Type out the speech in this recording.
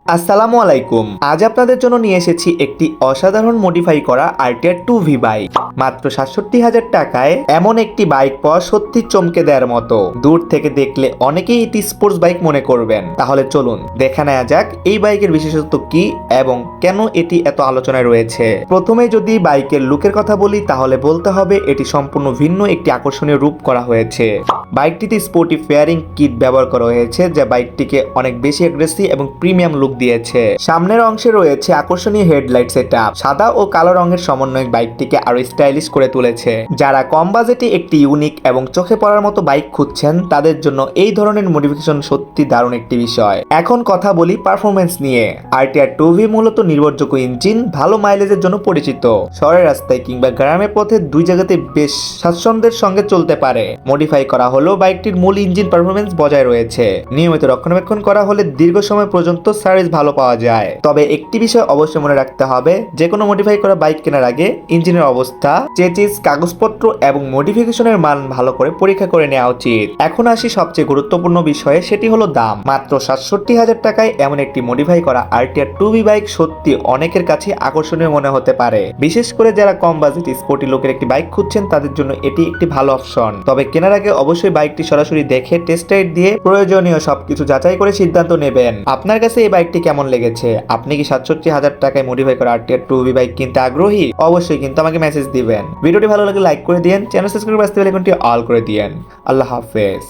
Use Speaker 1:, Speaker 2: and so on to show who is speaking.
Speaker 1: আসসালামু আলাইকুম। আজ আপনাদের জন্য নিয়ে এসেছি একটি অসাধারণ মডিফাই করা আরটিআর 2V বাইক। মাত্র ৬৭,০০০ টাকায় এমন একটি বাইক পাওয়া সত্যি চমকে দেওয়ার মতো। দূর থেকে দেখলে অনেকেই এটি স্পোর্টস বাইক মনে করবেন। তাহলে চলুন দেখে নেওয়া যাক এই বাইকের বিশেষত্ব কি এবং কেন এটি এত আলোচনায় রয়েছে। প্রথমে যদি বাইকের লুকের কথা বলি তাহলে বলতে হবে এটি সম্পূর্ণ ভিন্ন একটি আকর্ষণীয় রূপ করা হয়েছে। বাইকটিতে স্পোর্টি ফেয়ারিং কিট ব্যবহার করা হয়েছে যা বাইকটিকে অনেক বেশি অ্যাগ্রেসিভ এবং প্রিমিয়াম লুক দিয়েছে। সামনের অংশে রয়েছে আকর্ষণীয় হেডলাইট সেটআপ। সাদা ও কালো রঙের সমন্বয় বাইকটিকে আরো স্টাইলিশ করে তুলেছে। যারা কম বাজেটে একটি ইউনিক এবং চোখে পড়ার মতো বাইক খুঁজছেন তাদের জন্য এই ধরনের মডিফিকেশন সত্যি দারুণ একটি বিষয়। এখন কথা বলি পারফরমেন্স নিয়ে। আরটিআর 2V মূলত নির্ভরযোগ্য ইঞ্জিন, ভালো মাইলেজের জন্য পরিচিত। শহরের রাস্তায় কিংবা গ্রামের পথে দুই জায়গাতে বেশ স্বাচ্ছন্দ্যের সঙ্গে চলতে পারে। মডিফাই করা হলেও বাইকটির মূল ইঞ্জিন পারফরমেন্স বজায় রয়েছে। নিয়মিত রক্ষণাবেক্ষণ করা হলে দীর্ঘ সময় পর্যন্ত সার্ভিস ভালো পাওয়া যায়। তবে একটি বিষয় অবশ্যই মনে রাখতে হবে, যে কোনো মডিফাই করা বাইক কেনার আগে ইঞ্জিনের অবস্থা, চেসিস, কাগজপত্র এবং মডিফিকেশনের মান ভালো করে পরীক্ষা করে নেওয়া উচিত। এখন আসি সবচেয়ে গুরুত্বপূর্ণ বিষয়ে, সেটি হলো দাম। মাত্র ৬৭,০০০ টাকায় এমন একটি মডিফাই করা আরটিআর 2V বাইক সত্যি অনেকের কাছে আকর্ষণীয় মনে হতে পারে। বিশেষ করে যারা কম বাজেট স্পোর্টি লোকের একটি বাইক খুঁজছেন তাদের জন্য এটি একটি ভালো অপশন। তবে কেনার আগে অবশ্যই বাইকটি সরাসরি দেখে টেস্ট রাইড দিয়ে প্রয়োজনীয় সবকিছু যাচাই করে সিদ্ধান্ত নেবেন। আপনার কাছে এই বাইকটি কেমন লেগেছে? আপনি কি ৬৭,০০০ টাকায় মডিফাই করা আরটিআর 2V বাইক কিনতে আগ্রহী? অবশ্যই কিন্তু আমাকে মেসেজ দিবেন। ভিডিওটি ভালো লাগলে লাইক করে দিয়েন, চ্যানেল সাবস্ক্রাইব করতে বেল আইকনটি অল করে দিয়েন। আল্লাহ হাফেজ।